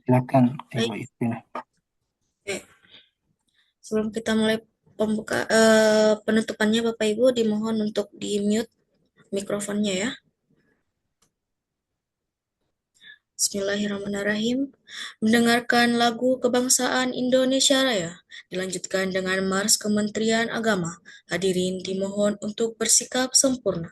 Silakan Ibu Baik, Istina. oke. Sebelum kita mulai penutupannya, Bapak Ibu dimohon untuk di-mute mikrofonnya ya. Bismillahirrahmanirrahim. Mendengarkan lagu kebangsaan Indonesia Raya, dilanjutkan dengan Mars Kementerian Agama. Hadirin dimohon untuk bersikap sempurna.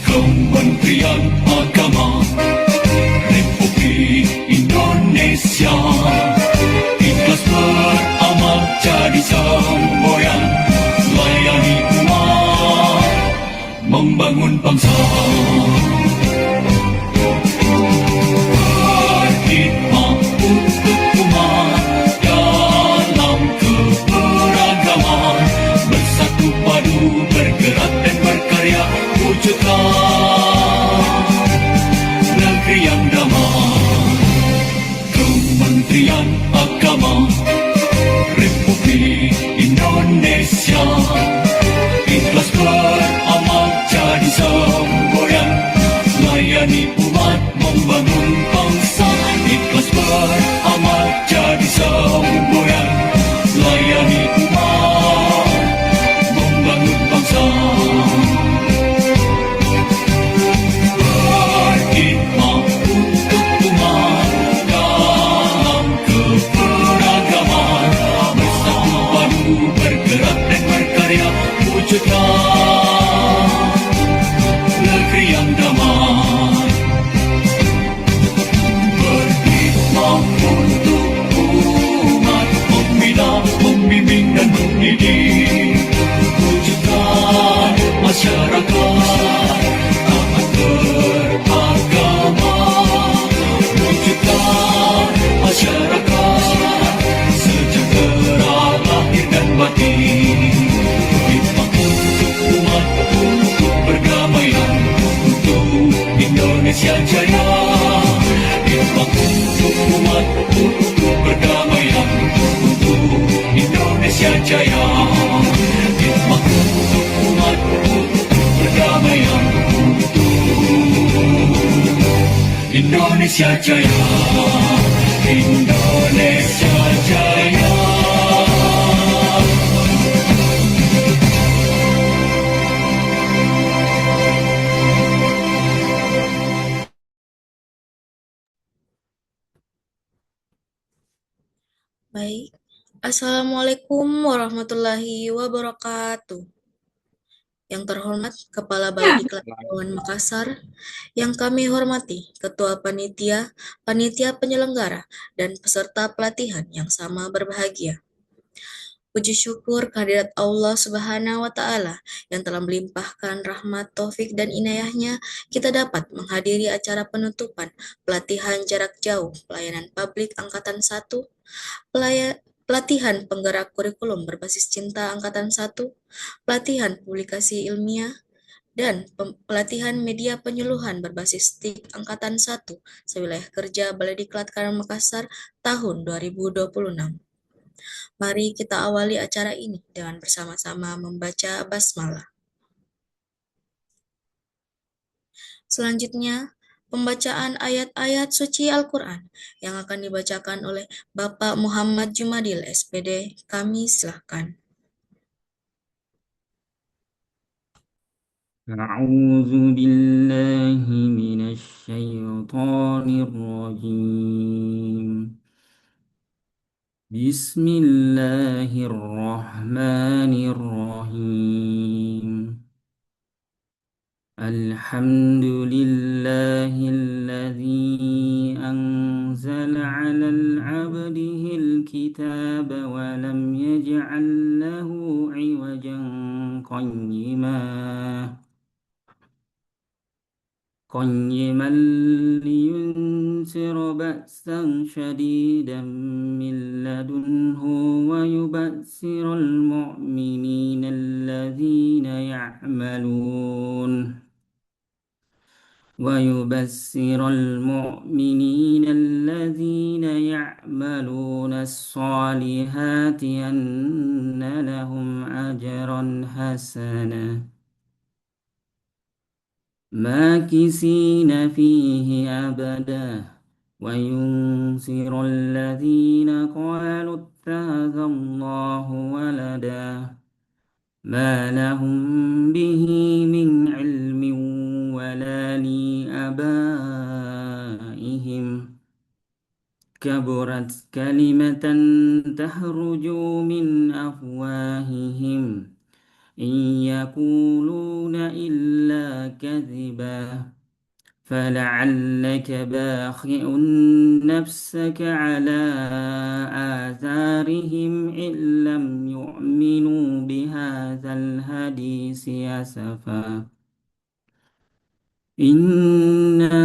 Kementerian Agama Republik Indonesia ikhlas beramal jadi semboyan melayani umat membangun bangsa berkhidmat untuk umat dalam keberagaman bersatu padu bergerak dan berkarya wujudkan negeri yang damai. Kementerian Agama Republik Indonesia ikhlas beramal jadi semboyan melayani umat membangun bangsa ikhlas beramal jadi semboyan melayani umat membangun bangsa berkhidmat untuk umat dalam keberagaman bersatu padu bergerak dan berkarya wujudkan negeri yang damai berkhidmat untuk umat membina membimbing dan mendidik wujudkan masyarakat taat beragama wujudkan masyarakat sejahtera lahir dan batin khidmat untuk umat untuk perdamaian untuk Indonesia Jaya khidmat untuk umat untuk perdamaian untuk Indonesia Jaya khidmat untuk umat untuk perdamaian untuk Indonesia Jaya Indonesia Jaya. Baik. Assalamualaikum warahmatullahi wabarakatuh. Yang terhormat Kepala Balai Diklat Kepulauan Makassar, yang kami hormati Ketua Panitia, Panitia Penyelenggara, dan peserta pelatihan yang sama berbahagia. Puji syukur kehadirat Allah Subhanahu wa Ta'ala yang telah melimpahkan rahmat, taufik, dan inayahnya, kita dapat menghadiri acara penutupan pelatihan jarak jauh pelayanan publik Angkatan 1, pelatihan penggerak kurikulum berbasis cinta Angkatan 1, pelatihan publikasi ilmiah, dan pelatihan media penyuluhan berbasis TIK Angkatan 1 sewilayah kerja Balai Diklat Kabupaten Makassar tahun 2026. Mari kita awali acara ini dengan bersama-sama membaca basmalah. Selanjutnya, pembacaan ayat-ayat suci Al-Quran yang akan dibacakan oleh Bapak Muhammad Jumadil, SPD. Kami silakan. أعوذ بالله من الشيطان الرجيم بسم الله الرحمن الرحيم الحمد لله الذي أنزل على عبده الكتاب ولم يجعل له عوجا قيما لينذر بأسا شديدا من لدنه ويبشر المؤمنين الذين يعملون الصالحات أن لهم أجرا حسنا ماكثين فيه أبدا وينذر الذين قالوا اتخذ الله ولدا ما لهم به من علم ولا لآبائهم كبرت كلمة تخرج من أفواههم إن يقولون إلا كذبا فلعلك باخع نفسك على آثارهم إن لم يؤمنوا بهذا الحديث أسفا إنا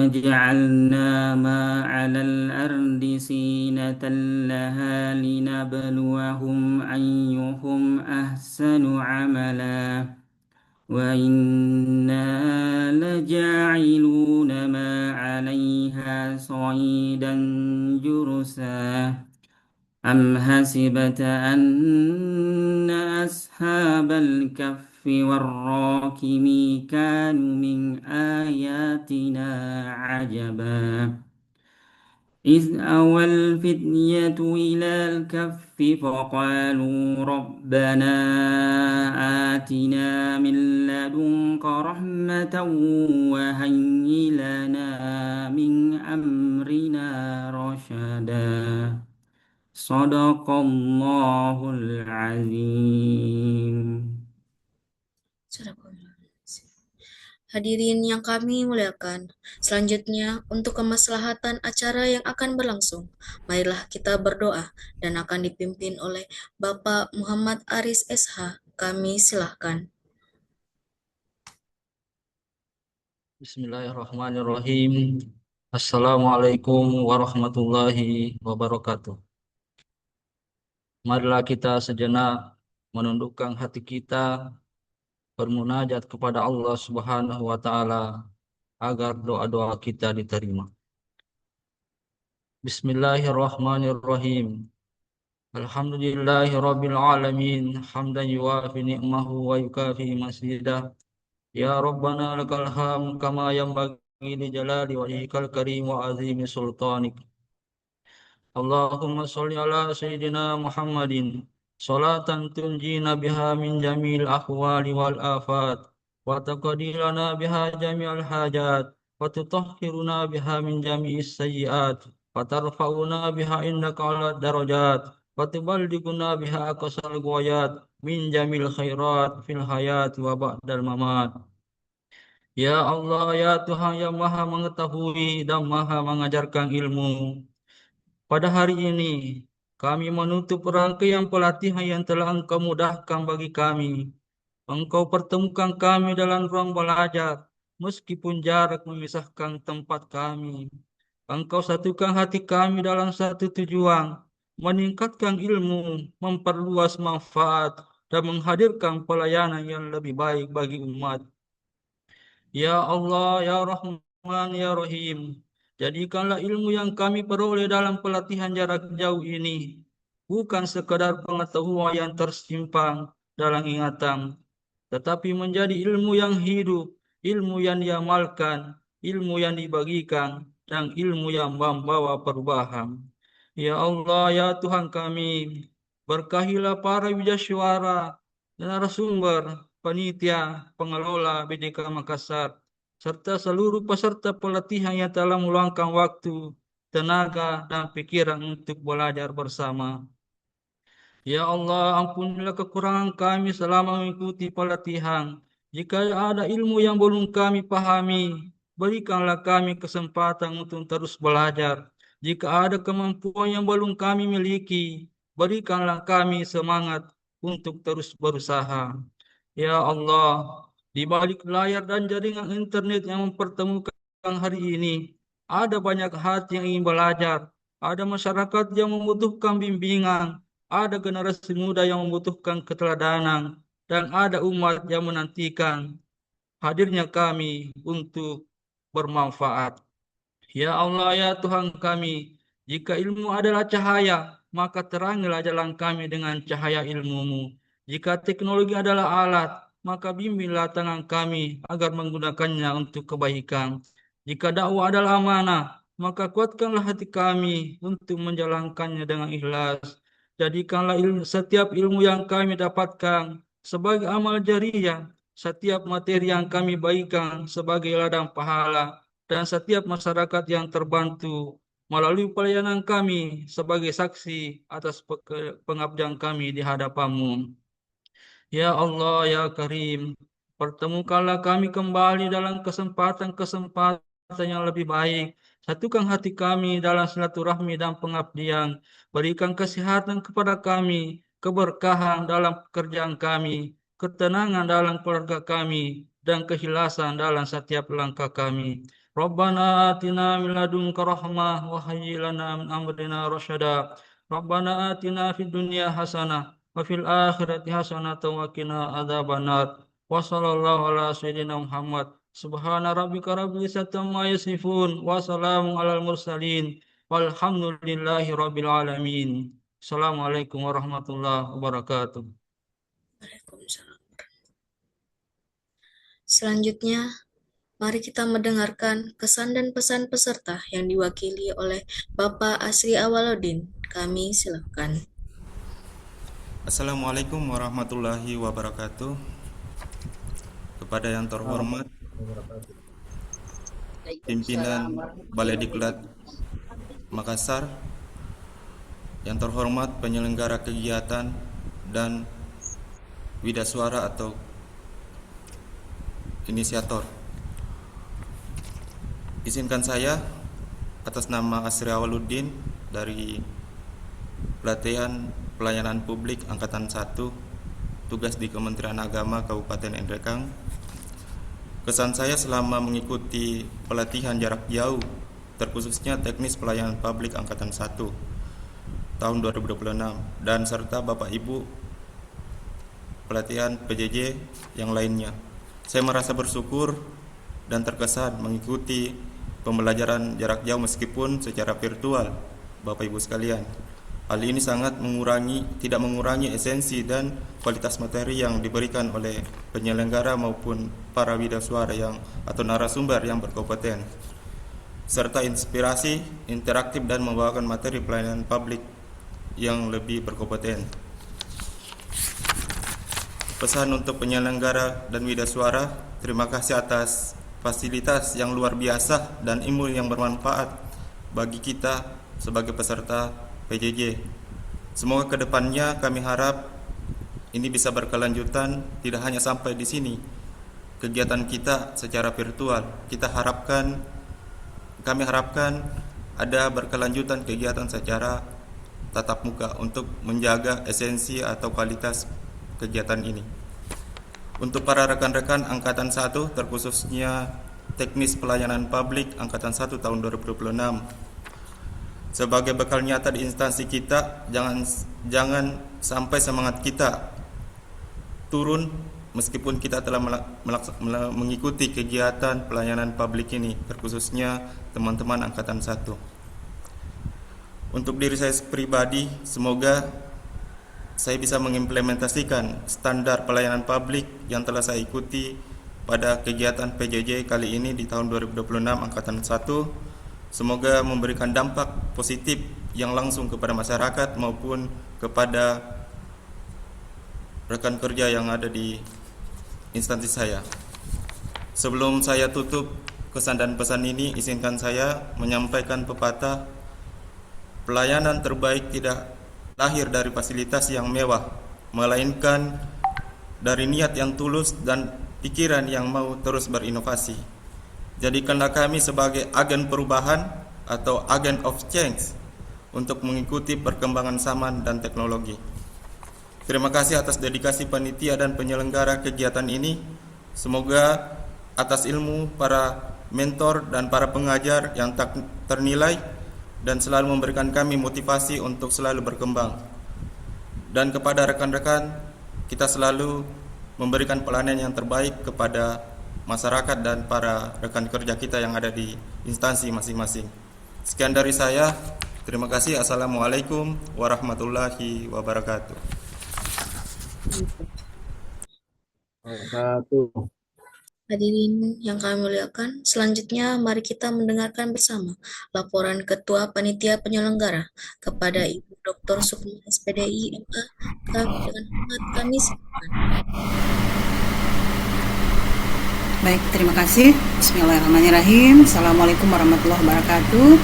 جعلنا ما على الأرض زينة لها لنبلوهم أيهم أحسن عملا وإنا لجاعلون ما عليها صعيدا جرزا أم حسبت أن أصحاب الكهف والراقم كانوا من آياتنا عجبا إذ أوى الفتية إلى الكهف فقالوا ربنا آتنا من لدنك رحمة وهيئ لنا من أمرنا رشدا صدق الله العظيم. Hadirin yang kami muliakan, selanjutnya untuk kemaslahatan acara yang akan berlangsung, marilah kita berdoa dan akan dipimpin oleh Bapak Muhammad Aris SH. Kami silahkan. Bismillahirrahmanirrahim. Assalamualaikum warahmatullahi wabarakatuh. Marilah kita sejenak menundukkan hati kita, bermunajat kepada Allah Subhanahu wa Ta'ala agar doa-doa kita diterima. Bismillahirrahmanirrahim. Alhamdulillahi rabbil alamin, hamdan yuwafi ni'mahu wa yukafi masidah. Ya Rabbana lakal hamd kama yanbaghi li jalali wajhikal karim wa azimi sultanik. Allahumma sholli ala sayyidina Muhammadin salatan tunjina biha min jamil ahwali wal afat wa taqdi lana biha jami'al hajat wa tutahhiruna biha min jami'is sayyiat wa tarfa'una biha indaka ala darajat وتبلغنا بها أقصى الغايات من جميع الخيرات في الحياة وبعد الممات. Ya Allah, ya Tuhan yang Maha Mengetahui dan Maha Mengajarkan ilmu. Pada hari ini, kami menutup rangkaian pelatihan yang telah Engkau mudahkan bagi kami. Engkau pertemukan kami dalam ruang belajar, meskipun jarak memisahkan tempat kami. Engkau satukan hati kami dalam satu tujuan, meningkatkan ilmu, memperluas manfaat, dan menghadirkan pelayanan yang lebih baik bagi umat. Ya Allah, ya Rahman, ya Rahim, jadikanlah ilmu yang kami peroleh dalam pelatihan jarak jauh ini bukan sekadar pengetahuan yang tersimpan dalam ingatan, tetapi menjadi ilmu yang hidup, ilmu yang diamalkan, ilmu yang dibagikan, dan ilmu yang membawa perubahan. Ya Allah, ya Tuhan kami, berkahilah para wijasyuara, narasumber, panitia, pengelola BDK Makassar, serta seluruh peserta pelatihan yang telah meluangkan waktu, tenaga, dan pikiran untuk belajar bersama. Ya Allah, ampunilah kekurangan kami selama mengikuti pelatihan. Jika ada ilmu yang belum kami pahami, berikanlah kami kesempatan untuk terus belajar. Jika ada kemampuan yang belum kami miliki, berikanlah kami semangat untuk terus berusaha. Ya Allah, di balik layar dan jaringan internet yang mempertemukan hari ini, ada banyak hati yang ingin belajar, ada masyarakat yang membutuhkan bimbingan, ada generasi muda yang membutuhkan keteladanan, dan ada umat yang menantikan hadirnya kami untuk bermanfaat. Ya Allah, ya Tuhan kami, jika ilmu adalah cahaya, maka terangilah jalan kami dengan cahaya ilmu-Mu. Jika teknologi adalah alat, maka bimbinglah tangan kami agar menggunakannya untuk kebaikan. Jika dakwah adalah amanah, maka kuatkanlah hati kami untuk menjalankannya dengan ikhlas. Jadikanlah setiap ilmu yang kami dapatkan sebagai amal jariah, setiap materi yang kami bagikan sebagai ladang pahala, dan setiap masyarakat yang terbantu melalui pelayanan kami sebagai saksi atas pengabdian kami di hadapan-Mu. Ya Allah, ya Karim, pertemukanlah kami kembali dalam kesempatan-kesempatan yang lebih baik. Satukan hati kami dalam silaturahmi dan pengabdian. Berikan kesehatan kepada kami, keberkahan dalam pekerjaan kami, ketenangan dalam keluarga kami, dan keikhlasan dalam setiap langkah kami. Rabbana atina min ladunka rahmah wa hayyi lana min amrina rasyada. Rabbana atina fid dunya hasanah wa fil akhirati hasanatan wa qina adzabannar. Wa sallallahu ala sayyidina Muhammad. Subhana rabbika rabbil izzati amma yasifun wa salamun alal mursalin. Walhamdulillahi rabbil alamin. Assalamualaikum warahmatullahi wabarakatuh. Waalaikumsalam. Selanjutnya, mari kita mendengarkan kesan dan pesan peserta yang diwakili oleh Bapak Asri Awaludin. Kami silakan. Assalamualaikum warahmatullahi wabarakatuh. Kepada yang terhormat pimpinan Balai Diklat Makassar, yang terhormat penyelenggara kegiatan dan widasuara atau inisiator. Izinkan saya atas nama Asri Awaludin dari Pelatihan Pelayanan Publik Angkatan 1, tugas di Kementerian Agama Kabupaten Endrekang. Kesan saya selama mengikuti pelatihan jarak jauh, terkhususnya teknis pelayanan publik Angkatan 1 tahun 2026, dan serta Bapak Ibu pelatihan PJJ yang lainnya. Saya merasa bersyukur dan terkesan mengikuti pembelajaran jarak jauh meskipun secara virtual, Bapak Ibu sekalian. Hal ini sangat tidak mengurangi esensi dan kualitas materi yang diberikan oleh penyelenggara maupun para widasuara atau narasumber yang berkompeten, serta inspirasi interaktif dan membawakan materi pelayanan publik yang lebih berkompeten. Pesan untuk penyelenggara dan widasuara, terima kasih atas fasilitas yang luar biasa dan ilmu yang bermanfaat bagi kita sebagai peserta PJJ. Semoga kedepannya kami harap ini bisa berkelanjutan, tidak hanya sampai di sini kegiatan kita secara virtual. Kami harapkan ada berkelanjutan kegiatan secara tatap muka untuk menjaga esensi atau kualitas kegiatan ini. Untuk para rekan-rekan Angkatan 1, terkhususnya Teknis Pelayanan Publik Angkatan 1 tahun 2026, sebagai bekal nyata di instansi kita, jangan sampai semangat kita turun meskipun kita telah mengikuti kegiatan pelayanan publik ini, terkhususnya teman-teman Angkatan 1. Untuk diri saya pribadi, semoga saya bisa mengimplementasikan standar pelayanan publik yang telah saya ikuti pada kegiatan PJJ kali ini di tahun 2026 Angkatan 1. Semoga memberikan dampak positif yang langsung kepada masyarakat maupun kepada rekan kerja yang ada di instansi saya. Sebelum saya tutup kesan dan pesan ini, izinkan saya menyampaikan pepatah, pelayanan terbaik tidak lahir dari fasilitas yang mewah, melainkan dari niat yang tulus dan pikiran yang mau terus berinovasi. Jadikanlah kami sebagai agen perubahan atau agent of change untuk mengikuti perkembangan zaman dan teknologi. Terima kasih atas dedikasi panitia dan penyelenggara kegiatan ini. Semoga atas ilmu para mentor dan para pengajar yang tak ternilai dan selalu memberikan kami motivasi untuk selalu berkembang. Dan kepada rekan-rekan, kita selalu memberikan pelayanan yang terbaik kepada masyarakat dan para rekan kerja kita yang ada di instansi masing-masing. Sekian dari saya. Terima kasih. Assalamualaikum warahmatullahi wabarakatuh. Hadirin yang kami muliakan, selanjutnya mari kita mendengarkan bersama laporan Ketua Panitia Penyelenggara kepada Ibu Dr. Sukma SPDI MA. Dengan hormat kami silakan. Baik, terima kasih. Bismillahirrahmanirrahim. Assalamualaikum warahmatullahi wabarakatuh.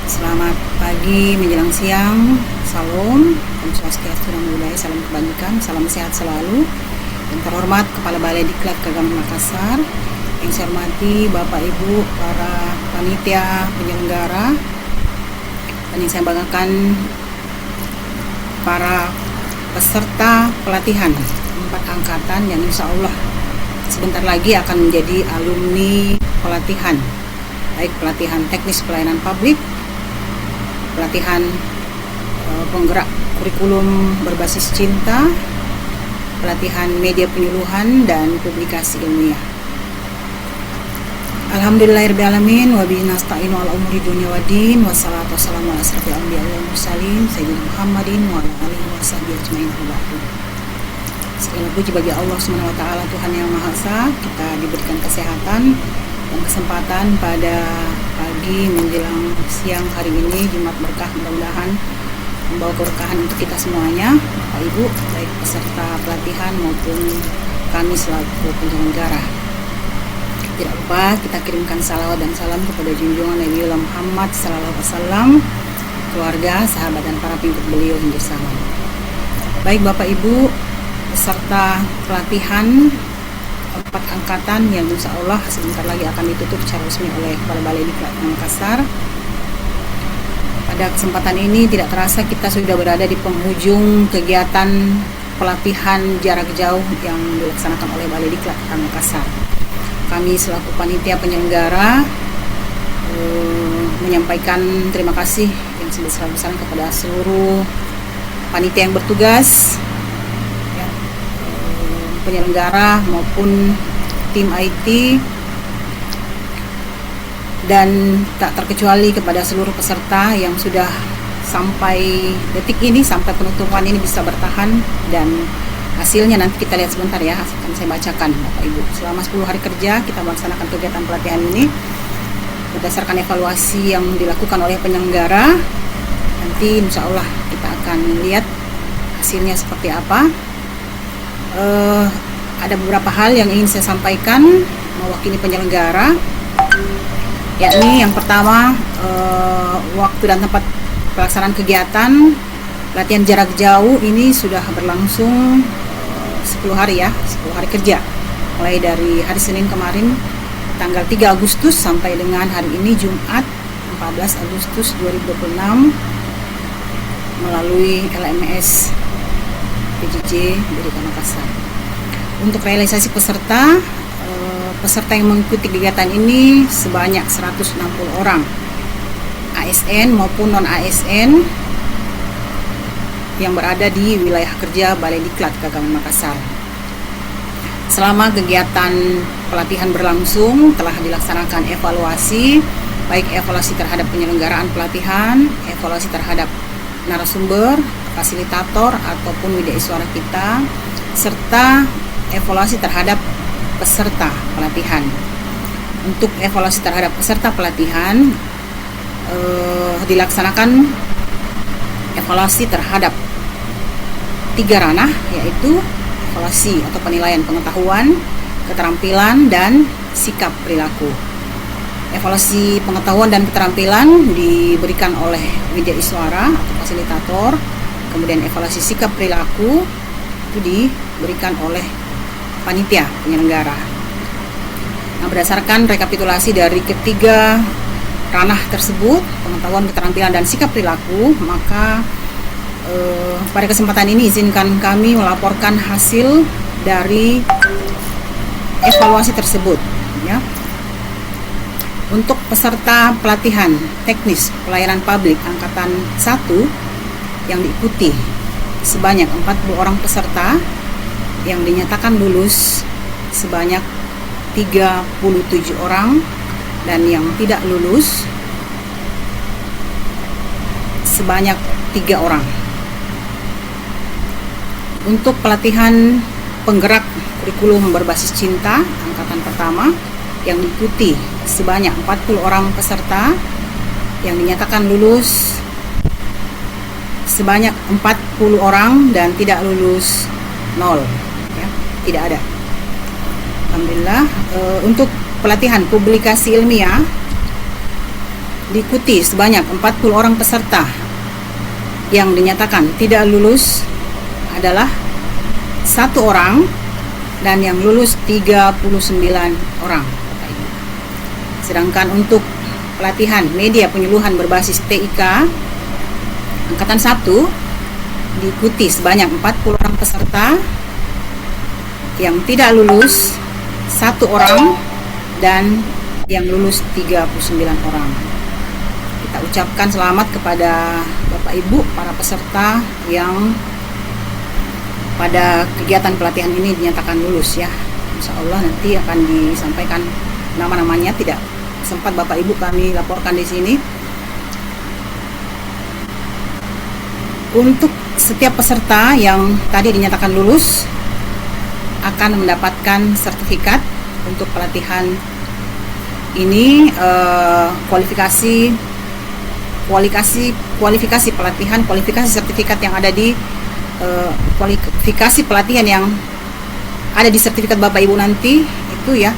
Selamat pagi menjelang siang. Salam, Om Swastiastu, Namo Buddhaya, salam kebajikan, salam sehat selalu. Yang terhormat Kepala Balai Diklat Keagamaan Makassar, yang saya hormati Bapak Ibu para panitia penyelenggara, dan yang saya banggakan para peserta pelatihan 4 angkatan yang insya Allah sebentar lagi akan menjadi alumni pelatihan, baik pelatihan teknis pelayanan publik, pelatihan penggerak kurikulum berbasis cinta, pelatihan media penyuluhan dan publikasi ilmiah. Alhamdulillahirrahmanirrahim, wa bihi nasta'inu ala umuri dunya waddin, wassalatu wassalamu ala asrofil anbiya'i wal mursalin sayyidina Muhammadin wa ala alihi washabbihi ajmain. Segala puji bagi Allah Subhanahu wa taala, Tuhan yang Maha Esa. Kita diberikan kesehatan dan kesempatan pada pagi menjelang siang hari ini, Jumat berkah, mudah-mudahan membawa keberkahan untuk kita semuanya, Bapak Ibu, baik peserta pelatihan maupun kami selaku penyelenggara. Tidak lupa kita kirimkan salawat dan salam kepada junjungan Nabi Muhammad SAW, keluarga, sahabat dan para pengikut beliau hingga zaman. Baik Bapak Ibu, peserta pelatihan 4 angkatan yang insya Allah sebentar lagi akan ditutup secara resmi oleh Kepala Balai Diklat Makassar. Pada kesempatan ini tidak terasa kita sudah berada di penghujung kegiatan pelatihan jarak jauh yang dilaksanakan oleh Balai Diklat Makassar. Kami selaku panitia penyelenggara menyampaikan terima kasih yang sebesar-besarnya kepada seluruh panitia yang bertugas, penyelenggara maupun tim IT, dan tak terkecuali kepada seluruh peserta yang sudah sampai detik ini, sampai penutupan ini bisa bertahan, dan hasilnya nanti kita lihat sebentar ya, akan saya bacakan Bapak Ibu. Selama 10 hari kerja kita melaksanakan kegiatan pelatihan ini berdasarkan evaluasi yang dilakukan oleh penyelenggara. Nanti insya Allah kita akan lihat hasilnya seperti apa. Ada beberapa hal yang ingin saya sampaikan mewakili penyelenggara, yakni yang pertama, waktu dan tempat pelaksanaan kegiatan latihan jarak jauh ini sudah berlangsung 10 hari ya, 10 hari kerja. Mulai dari hari Senin kemarin tanggal 3 Agustus sampai dengan hari ini Jumat 14 Agustus 2026 melalui LMS PJJ BDK Makassar. Untuk realisasi peserta yang mengikuti kegiatan ini sebanyak 160 orang, ASN maupun non-ASN yang berada di wilayah kerja Balai Diklat Keagamaan Makassar. Selama kegiatan pelatihan berlangsung telah dilaksanakan evaluasi, baik evaluasi terhadap penyelenggaraan pelatihan, evaluasi terhadap narasumber, fasilitator ataupun widya suara kita, serta evaluasi terhadap peserta pelatihan. Untuk evaluasi terhadap peserta pelatihan dilaksanakan evaluasi terhadap 3 ranah, yaitu evaluasi atau penilaian pengetahuan, keterampilan, dan sikap perilaku. Evaluasi pengetahuan dan keterampilan diberikan oleh widya suara atau fasilitator, kemudian evaluasi sikap perilaku itu diberikan oleh panitia penyelenggara. Nah, berdasarkan rekapitulasi dari ketiga ranah tersebut, pengetahuan, keterampilan, dan sikap perilaku, maka pada kesempatan ini izinkan kami melaporkan hasil dari evaluasi tersebut ya. Untuk peserta pelatihan teknis pelayanan publik angkatan 1 yang diikuti sebanyak 40 orang peserta, yang dinyatakan lulus sebanyak 37 orang, dan yang tidak lulus sebanyak 3 orang. Untuk pelatihan penggerak kurikulum berbasis cinta angkatan pertama yang diikuti sebanyak 40 orang peserta, yang dinyatakan lulus sebanyak 40 orang dan tidak lulus 0 ya, tidak ada. Alhamdulillah. Untuk pelatihan publikasi ilmiah diikuti sebanyak 40 orang peserta, yang dinyatakan tidak lulus adalah 1 orang, dan yang lulus 39 orang. Sedangkan untuk pelatihan media penyuluhan berbasis TIK angkatan 1 diikuti sebanyak 40 orang peserta, yang tidak lulus 1 orang, dan yang lulus 39 orang. Kita ucapkan selamat kepada Bapak Ibu para peserta yang pada kegiatan pelatihan ini dinyatakan lulus ya. Insya Allah nanti akan disampaikan nama-namanya, tidak sempat Bapak Ibu kami laporkan di sini. Untuk setiap peserta yang tadi dinyatakan lulus akan mendapatkan sertifikat untuk pelatihan ini, kualifikasi pelatihan, kualifikasi sertifikat yang ada di kualifikasi pelatihan yang ada di sertifikat Bapak Ibu nanti itu ya,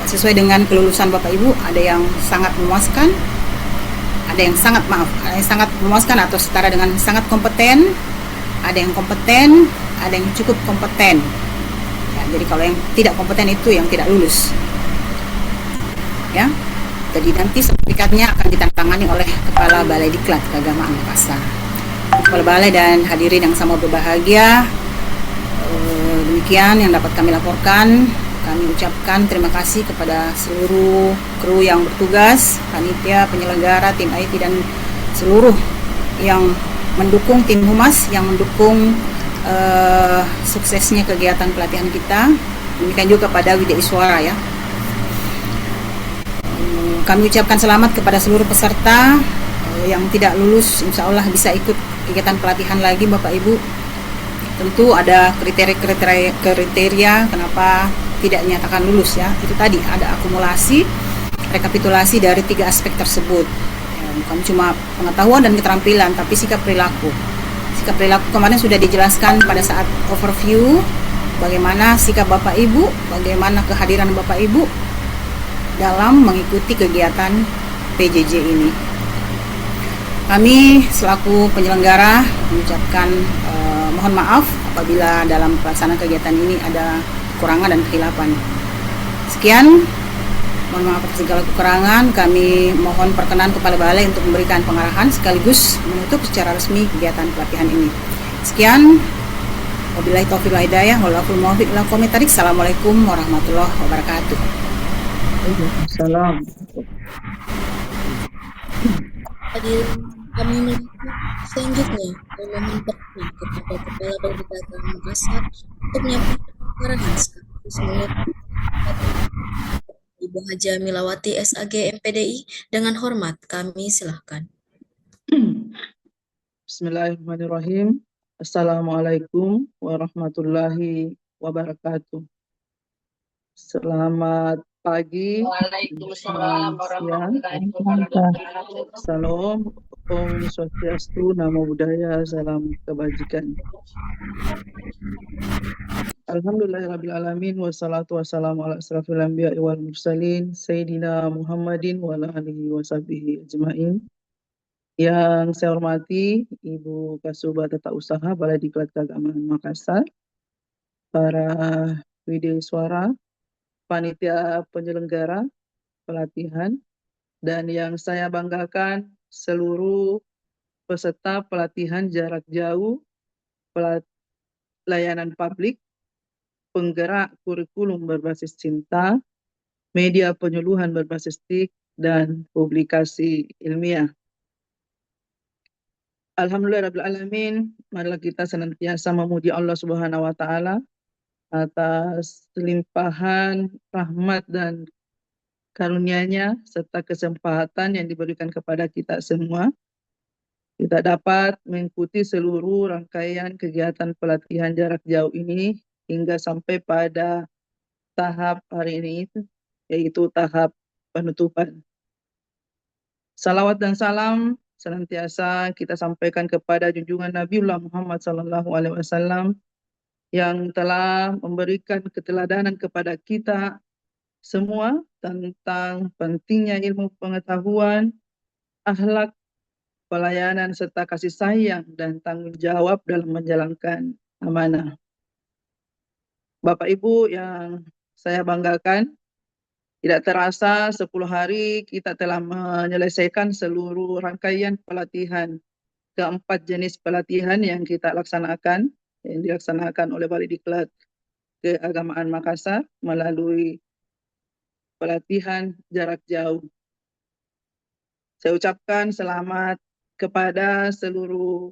sesuai dengan kelulusan Bapak Ibu. Ada yang sangat memuaskan, ada yang sangat memuaskan atau setara dengan sangat kompeten, ada yang kompeten, ada yang cukup kompeten ya. Jadi kalau yang tidak kompeten itu yang tidak lulus ya. Jadi nanti sertifikatnya akan ditandatangani oleh Kepala Balai Diklat Keagamaan Makassar. Kepala Balai dan hadirin yang sama berbahagia, demikian yang dapat kami laporkan. Kami ucapkan terima kasih kepada seluruh kru yang bertugas, panitia, penyelenggara, tim IT, dan seluruh yang mendukung, tim humas yang mendukung suksesnya kegiatan pelatihan kita. Demikian juga kepada widya suara ya. Kami ucapkan selamat kepada seluruh peserta yang tidak lulus, insya Allah bisa ikut kegiatan pelatihan lagi Bapak Ibu. Tentu ada kriteria kenapa tidak dinyatakan lulus ya. Itu tadi ada akumulasi, rekapitulasi dari 3 aspek tersebut ya, bukan cuma pengetahuan dan keterampilan, tapi sikap perilaku. Sikap perilaku kemarin sudah dijelaskan pada saat overview, bagaimana sikap Bapak Ibu, bagaimana kehadiran Bapak Ibu dalam mengikuti kegiatan PJJ ini. Kami selaku penyelenggara mengucapkan mohon maaf apabila dalam pelaksanaan kegiatan ini ada kekurangan dan kekhilafan. Sekian, mohon maaf atas segala kekurangan. Kami mohon perkenan Kepala Balai untuk memberikan pengarahan sekaligus menutup secara resmi kegiatan pelatihan ini. Sekian, wabillahi taufiq wal hidayah, wallahul muwaffiq ila aqwamit thoriq. Assalamualaikum warahmatullahi wabarakatuh. Waalaikumsalam. Hadirin kami melihat selanjutnya memohon perkenan kepada Kepala Balikpapan Makassar untuk menyampaikan arahan sekaligus menutup Ibu Haja Milawati SAG MPDI. Dengan hormat kami silahkan. Bismillahirrahmanirrahim. Assalamualaikum warahmatullahi wabarakatuh. Selamat pagi, Waalaikumsalam siang, warahmatullahi wabarakatuh. salam, Om Swastiastu, Namo Buddhaya, salam kebajikan. Alhamdulillahirabbil alamin wassalatu wassalamu ala asrafil anbiya'i wal mursalin sayyidina Muhammadin wa ala alihi washabihi ajmain. Yang saya hormati Ibu Kasubag Tata Usaha Balai Diklat Keagamaan Makassar, para widesuara, panitia penyelenggara pelatihan, dan yang saya banggakan seluruh peserta pelatihan jarak jauh, layanan publik, penggerak kurikulum berbasis cinta, media penyuluhan berbasis TIK, dan publikasi ilmiah. Alhamdulillahirrahmanirrahim, marilah kita senantiasa memuji Allah Subhanahu wa Ta'ala atas limpahan rahmat dan karunia-Nya serta kesempatan yang diberikan kepada kita semua. Kita dapat mengikuti seluruh rangkaian kegiatan pelatihan jarak jauh ini hingga sampai pada tahap hari ini, yaitu tahap penutupan. Salawat dan salam senantiasa kita sampaikan kepada junjungan Nabiullah Muhammad SAW yang telah memberikan keteladanan kepada kita semua tentang pentingnya ilmu pengetahuan, akhlak, pelayanan, serta kasih sayang dan tanggung jawab dalam menjalankan amanah. Bapak Ibu yang saya banggakan, tidak terasa 10 hari kita telah menyelesaikan seluruh rangkaian pelatihan, keempat jenis pelatihan yang kita laksanakan, yang dilaksanakan oleh Balai Diklat Keagamaan Makassar melalui pelatihan jarak jauh. Saya ucapkan selamat kepada seluruh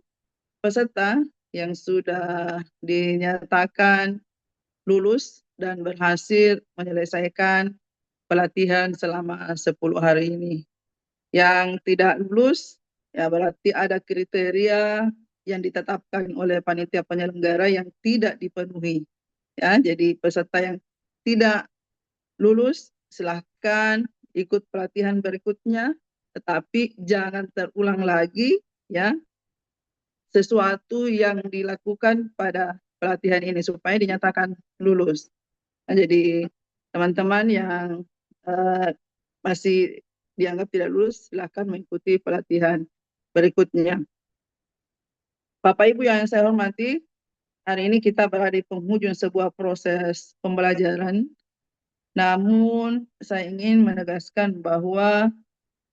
peserta yang sudah dinyatakan lulus dan berhasil menyelesaikan pelatihan selama 10 hari ini. Yang tidak lulus, ya berarti ada kriteria yang ditetapkan oleh panitia penyelenggara yang tidak dipenuhi. Ya, jadi peserta yang tidak lulus silahkan ikut pelatihan berikutnya, tetapi jangan terulang lagi ya sesuatu yang dilakukan pada pelatihan ini supaya dinyatakan lulus. Nah, jadi teman-teman yang masih dianggap tidak lulus silahkan mengikuti pelatihan berikutnya. Bapak Ibu yang saya hormati, hari ini kita berada di penghujung sebuah proses pembelajaran. Namun saya ingin menegaskan bahwa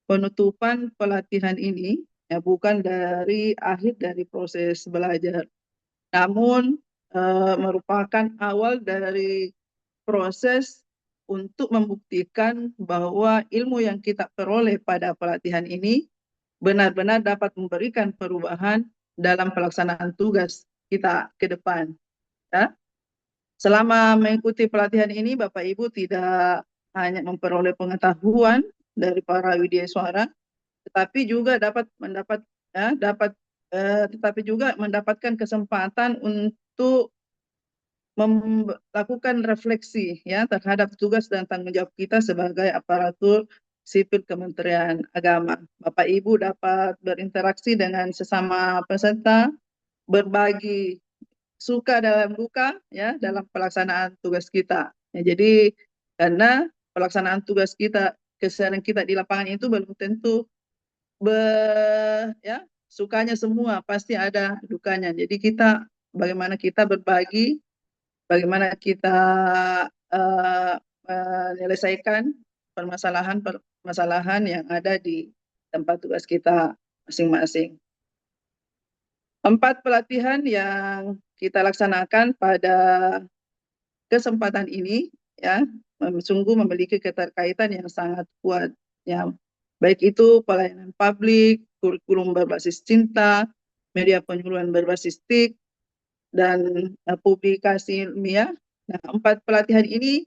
penutupan pelatihan ini ya bukan dari akhir dari proses belajar, namun merupakan awal dari proses untuk membuktikan bahwa ilmu yang kita peroleh pada pelatihan ini benar-benar dapat memberikan perubahan dalam pelaksanaan tugas kita ke depan. Ya. Selama mengikuti pelatihan ini, Bapak Ibu tidak hanya memperoleh pengetahuan dari para widesuara, tetapi juga mendapatkan kesempatan untuk melakukan refleksi ya terhadap tugas dan tanggung jawab kita sebagai aparatur sipil Kementerian Agama. Bapak Ibu dapat berinteraksi dengan sesama peserta, berbagi suka dalam duka ya dalam pelaksanaan tugas kita. Ya, jadi karena pelaksanaan tugas kita, keseharian kita di lapangan itu belum tentu sukanya semua pasti ada dukanya. Jadi bagaimana kita berbagi, bagaimana kita menyelesaikan permasalahan yang ada di tempat tugas kita masing-masing. 4 pelatihan yang kita laksanakan pada kesempatan ini ya sungguh memiliki keterkaitan yang sangat kuat ya, baik itu pelayanan publik, kurikulum berbasis cinta, media penyuluhan berbasis TIK, dan publikasi ilmiah. Nah, 4 pelatihan ini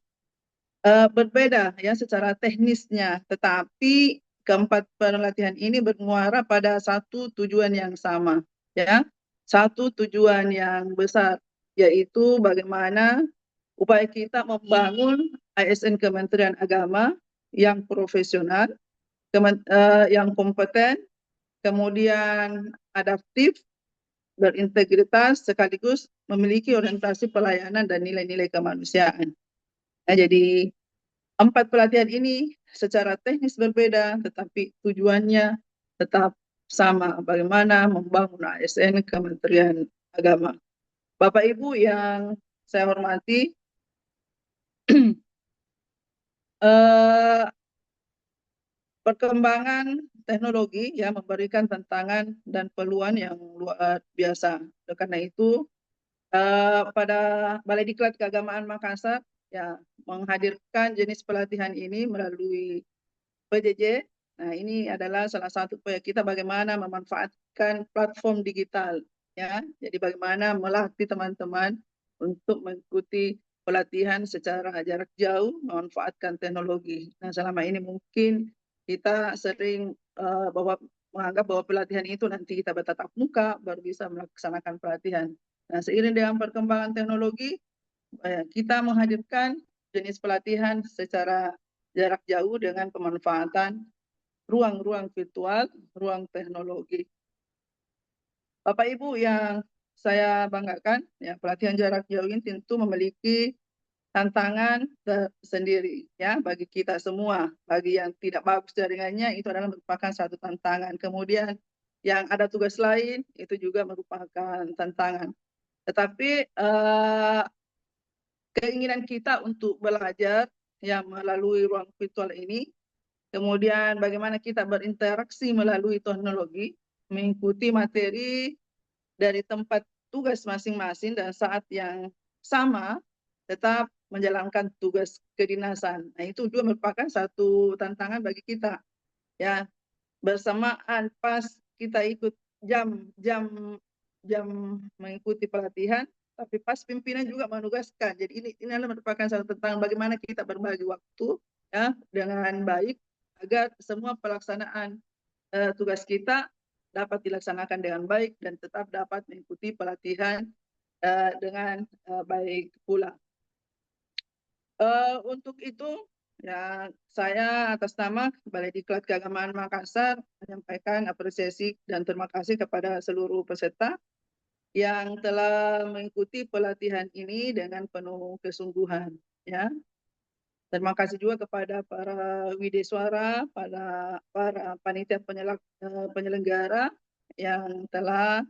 berbeda ya secara teknisnya, tetapi keempat pelatihan ini bermuara pada satu tujuan yang sama ya, satu tujuan yang besar, yaitu bagaimana upaya kita membangun ASN Kementerian Agama yang profesional, yang kompeten, kemudian adaptif, berintegritas, sekaligus memiliki orientasi pelayanan dan nilai-nilai kemanusiaan. Nah, jadi 4 pelatihan ini secara teknis berbeda, tetapi tujuannya tetap sama, bagaimana membangun ASN Kementerian Agama. Bapak Ibu yang saya hormati, perkembangan teknologi ya memberikan tantangan dan peluang yang luar biasa. Oleh karena itu, pada Balai Diklat Keagamaan Makassar ya menghadirkan jenis pelatihan ini melalui PJJ. Nah, ini adalah salah satu upaya kita bagaimana memanfaatkan platform digital ya. Jadi bagaimana melatih teman-teman untuk mengikuti pelatihan secara jarak jauh memanfaatkan teknologi. Nah, selama ini mungkin kita sering menganggap bahwa pelatihan itu nanti kita bertatap muka baru bisa melaksanakan pelatihan. Nah, seiring dengan perkembangan teknologi, kita menghadirkan jenis pelatihan secara jarak jauh dengan pemanfaatan ruang-ruang virtual, ruang teknologi. Bapak Ibu yang saya banggakan, ya pelatihan jarak jauh ini tentu memiliki tantangan tersendiri ya bagi kita semua. Bagi yang tidak bagus jaringannya itu adalah merupakan satu tantangan. Kemudian yang ada tugas lain itu juga merupakan tantangan. Tetapi keinginan kita untuk belajar ya melalui ruang virtual ini, kemudian bagaimana kita berinteraksi melalui teknologi, mengikuti materi dari tempat tugas masing-masing dan saat yang sama, tetap menjalankan tugas kedinasan. Nah, itu juga merupakan satu tantangan bagi kita. Ya, bersamaan pas kita ikut jam mengikuti pelatihan, tapi pas pimpinan juga menugaskan. Jadi ini adalah merupakan satu tantangan bagaimana kita berbagi waktu ya dengan baik agar semua pelaksanaan tugas kita dapat dilaksanakan dengan baik dan tetap dapat mengikuti pelatihan dengan baik pula. Untuk itu ya saya atas nama Balai Diklat Keagamaan Makassar menyampaikan apresiasi dan terima kasih kepada seluruh peserta yang telah mengikuti pelatihan ini dengan penuh kesungguhan ya. Terima kasih juga kepada para wideswara, para panitia penyelenggara yang telah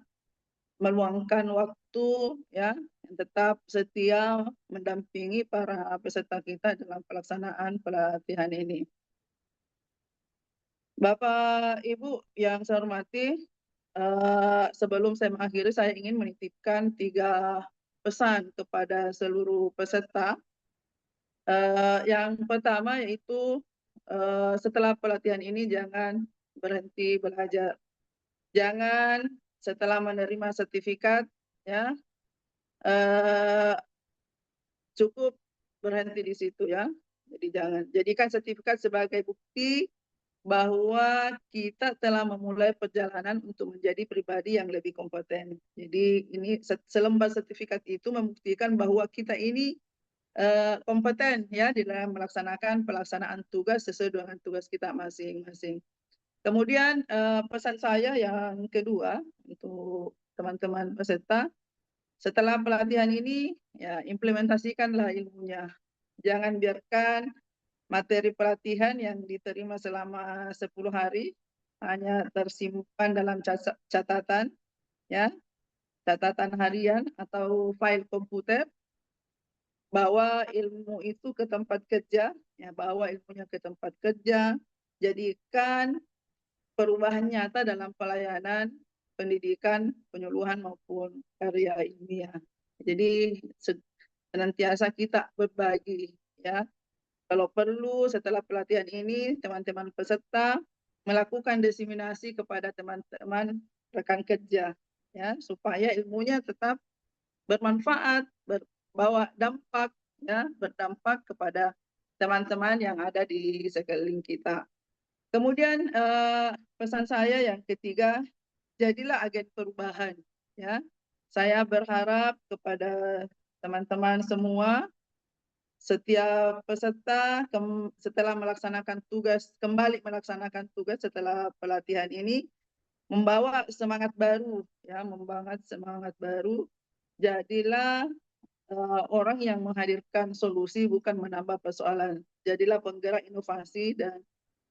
meluangkan waktu ya yang tetap setia mendampingi para peserta kita dalam pelaksanaan pelatihan ini. Bapak Ibu yang saya hormati, sebelum saya mengakhiri saya ingin menitipkan 3 pesan kepada seluruh peserta. Yang pertama yaitu setelah pelatihan ini jangan berhenti belajar. Jangan setelah menerima sertifikat ya cukup berhenti di situ ya. Jadi jangan jadikan sertifikat sebagai bukti bahwa kita telah memulai perjalanan untuk menjadi pribadi yang lebih kompeten. Jadi ini selembar sertifikat itu membuktikan bahwa kita ini kompeten ya di dalam melaksanakan pelaksanaan tugas sesuai dengan tugas kita masing-masing. Kemudian pesan saya yang kedua untuk teman-teman peserta, setelah pelatihan ini ya implementasikanlah ilmunya. Jangan biarkan materi pelatihan yang diterima selama 10 hari hanya tersimpan dalam catatan, ya, catatan harian atau file komputer. Bawa ilmu itu ke tempat kerja, ya, bawa ilmunya ke tempat kerja, jadikan perubahan nyata dalam pelayanan, pendidikan, penyuluhan maupun karya ilmiah. Jadi senantiasa kita berbagi, ya. Kalau perlu setelah pelatihan ini teman-teman peserta melakukan diseminasi kepada teman-teman rekan kerja, ya, supaya ilmunya tetap bermanfaat, berbawa dampak, ya, berdampak kepada teman-teman yang ada di sekeliling kita. Kemudian pesan saya yang ketiga, jadilah agen perubahan, ya. Saya berharap kepada teman-teman semua, setiap peserta setelah melaksanakan tugas, kembali melaksanakan tugas setelah pelatihan ini, membawa semangat baru, ya, membangun semangat baru. Jadilah orang yang menghadirkan solusi, bukan menambah persoalan. Jadilah penggerak inovasi dan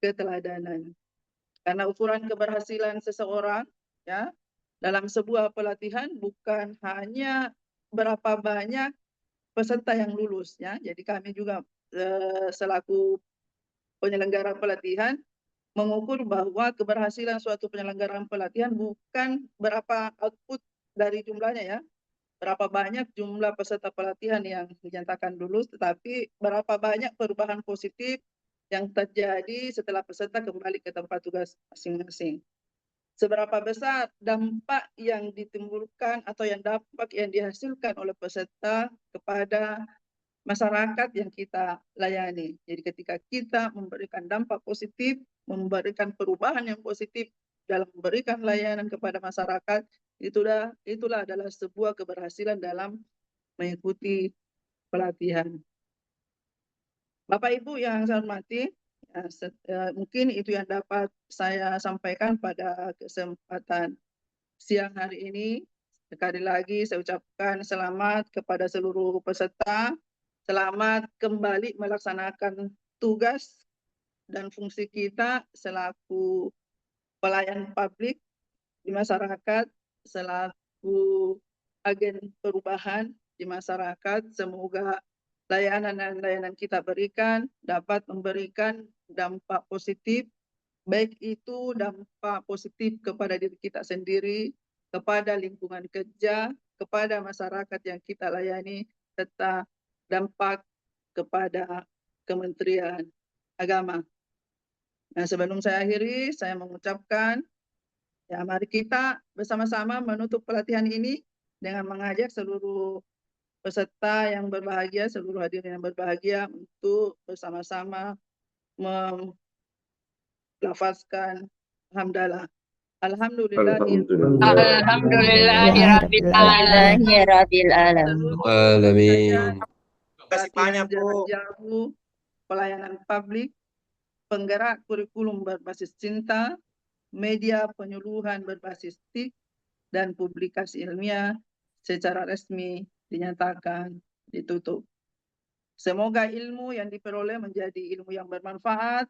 keteladanan. Karena ukuran keberhasilan seseorang, ya, dalam sebuah pelatihan bukan hanya berapa banyak peserta yang lulus, ya. Jadi kami juga selaku penyelenggara pelatihan mengukur bahwa keberhasilan suatu penyelenggaraan pelatihan bukan berapa output dari jumlahnya, ya, berapa banyak jumlah peserta pelatihan yang dinyatakan lulus, tetapi berapa banyak perubahan positif yang terjadi setelah peserta kembali ke tempat tugas masing-masing. Seberapa besar dampak yang ditimbulkan atau dampak yang dihasilkan oleh peserta kepada masyarakat yang kita layani. Jadi ketika kita memberikan dampak positif, memberikan perubahan yang positif dalam memberikan layanan kepada masyarakat, itulah adalah sebuah keberhasilan dalam mengikuti pelatihan. Bapak Ibu yang saya hormati, mungkin itu yang dapat saya sampaikan pada kesempatan siang hari ini. Sekali lagi saya ucapkan selamat kepada seluruh peserta. Selamat kembali melaksanakan tugas dan fungsi kita selaku pelayan publik di masyarakat, selaku agen perubahan di masyarakat. Semoga layanan kita berikan dapat memberikan dampak positif, baik itu dampak positif kepada diri kita sendiri, kepada lingkungan kerja, kepada masyarakat yang kita layani, serta dampak kepada Kementerian Agama. Nah, sebelum saya akhiri, saya mengucapkan, ya, mari kita bersama-sama menutup pelatihan ini dengan mengajak seluruh peserta yang berbahagia, seluruh hadirin yang berbahagia untuk bersama-sama melafazkan hamdalah. Alhamdulillahirabbil alamin. Terima kasih banyak, Bu. Jauh, pelayanan publik, penggerak kurikulum berbasis cinta, media penyuluhan berbasis TIK, dan publikasi ilmiah secara resmi dinyatakan ditutup. Semoga ilmu yang diperoleh menjadi ilmu yang bermanfaat,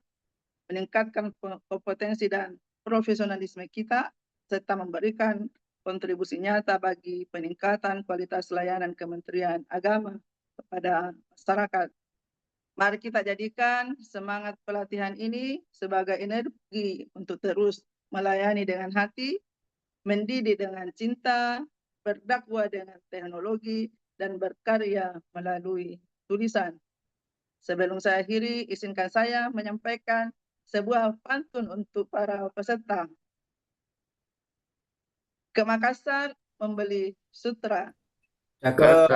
meningkatkan kompetensi dan profesionalisme kita, serta memberikan kontribusi nyata bagi peningkatan kualitas layanan Kementerian Agama kepada masyarakat. Mari kita jadikan semangat pelatihan ini sebagai energi untuk terus melayani dengan hati, mendidik dengan cinta, berdakwah dengan teknologi, dan berkarya melalui tulisan. Sebelum saya akhiri, izinkan saya menyampaikan sebuah pantun untuk para peserta. Ke Makassar membeli sutra Cakep.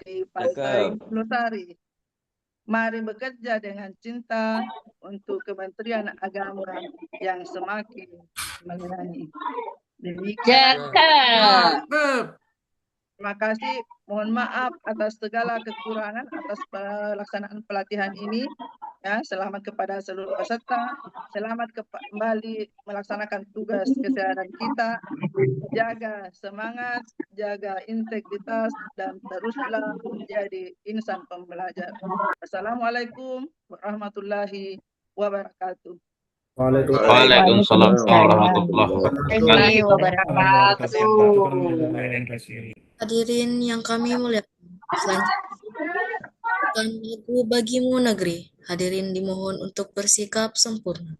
di Pantai Losari. Mari bekerja dengan cinta untuk Kementerian Agama yang semakin melayani. Demikian. Terima kasih. Mohon maaf atas segala kekurangan atas pelaksanaan pelatihan ini. Ya, selamat kepada seluruh peserta. Selamat kembali melaksanakan tugas keseharian kita. Jaga semangat, jaga integritas, dan teruslah menjadi insan pembelajar. Assalamualaikum warahmatullahi wabarakatuh. Waalaikumsalam warahmatullahi wabarakatuh. Hadirin yang kami muliakan, selanjutnya lagu Bagimu Negeri. Hadirin dimohon untuk bersikap sempurna.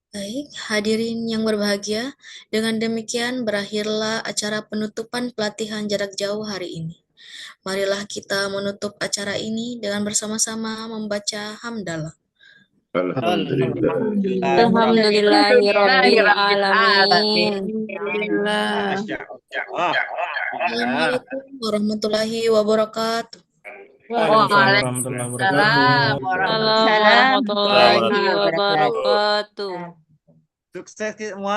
Baik, hadirin yang berbahagia, dengan demikian berakhirlah acara penutupan pelatihan jarak jauh hari ini. Marilah kita menutup acara ini dengan bersama-sama membaca hamdalah. Alhamdulillahirabbil alamin. Assalamualaikum warahmatullahi wabarakatuh. Waalaikumsalam warahmatullahi wabarakatuh. Sukses semua.